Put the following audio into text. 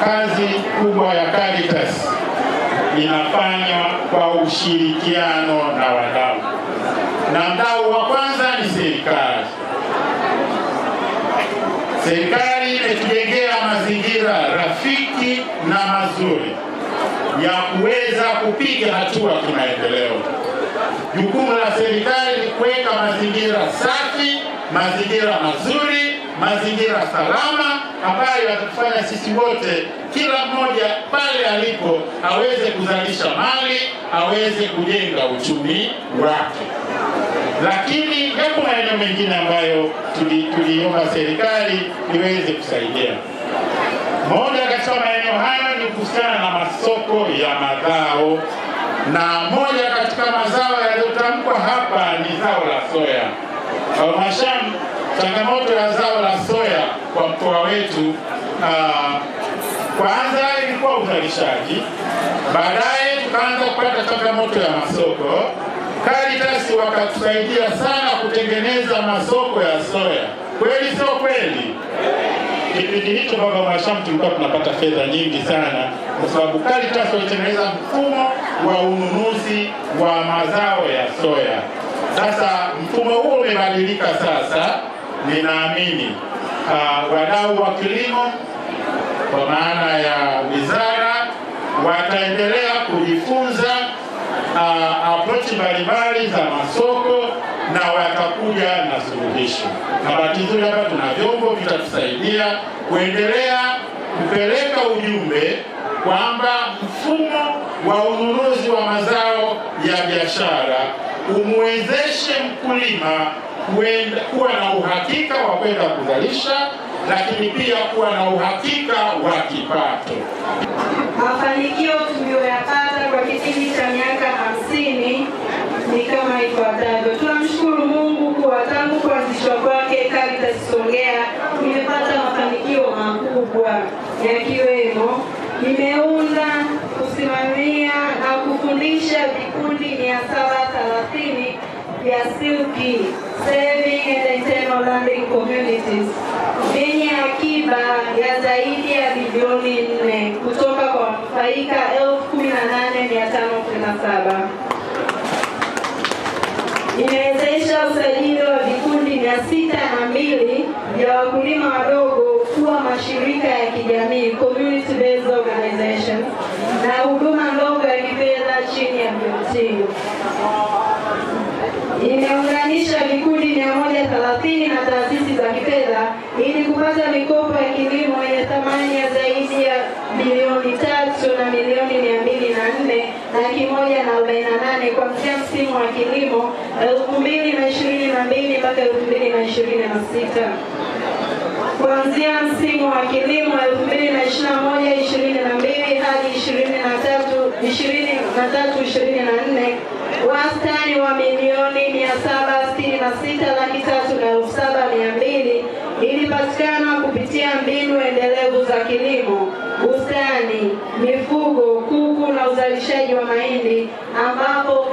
kazi kubwa ya Caritas inafanywa kwa ushirikiano na wadau, na mdau wa kwanza ni serikali. Serikali imetujengea mazingira rafiki na mazuri ya kuweza kupiga hatua kimaendeleo. Jukumu la serikali ni kuweka mazingira safi, mazingira mazuri, mazingira salama ambayo yatatufanya sisi wote, kila mmoja pale alipo aweze kuzalisha mali, aweze kujenga uchumi wake. Lakini yapo maeneo mengine ambayo tuliomba serikali iweze kusaidia. Moja katika maeneo hayo ni kuhusiana na masoko ya mazao, na moja katika mazao yaliyotamkwa hapa ni zao la soya. Halmashauri, changamoto ya zao la soya kwa mkoa wetu, kwanza ilikuwa uzalishaji, baadaye tukaanza kupata changamoto ya masoko. Caritas wakatusaidia sana kutengeneza masoko ya soya. Kweli sio kweli? Kipindi hicho baba Mhashamu tulikuwa tunapata fedha nyingi sana, kwa sababu Caritas walitengeneza mfumo wa ununuzi wa mazao ya soya. Sasa mfumo huo umebadilika sasa. Ninaamini wadau wa kilimo kwa maana ya wizara wataendelea kujifunza approach mbalimbali za masoko na watakuja na suluhisho. Na bahati nzuri hapa tuna vyombo vitatusaidia kuendelea kupeleka ujumbe kwamba mfumo wa ununuzi wa mazao ya biashara umwezeshe mkulima kuwa na uhakika wa kwenda kuzalisha, lakini pia kuwa na uhakika wa kipato. Mafanikio tuliyoyapata kwa kipindi cha miaka 50 ni kama ifuatavyo. Tunamshukuru Mungu kwa tangu kuanzishwa kwake Caritas Songea imepata mafanikio makubwa, yakiwemo imeunda, kusimamia na kufundisha vikundi 730 vya silki saving and internal landing communities vyenye akiba ya zaidi ya bilioni 4 kutoka kwa wanufaika 18,517. Imewezesha usajili wa vikundi 602 vya wakulima wadogo kuwa mashirika ya kijamii community based organizations na huduma ndogo ya kifedha chini ya BOT. Imeunganisha vikundi 130 na taasisi za kifedha ili kupata mikopo ya kilimo yenye thamani ya zaidi ya bilioni 3 na milioni 204,148 kuanzia msimu wa kilimo 2022 mpaka 2026. Kuanzia msimu wa kilimo 2021-22 hadi 23-24 wastani wa milioni 766,307,200 ilipatikana kupitia mbinu endelevu za kilimo, bustani, mifugo, kuku na uzalishaji wa mahindi, ambapo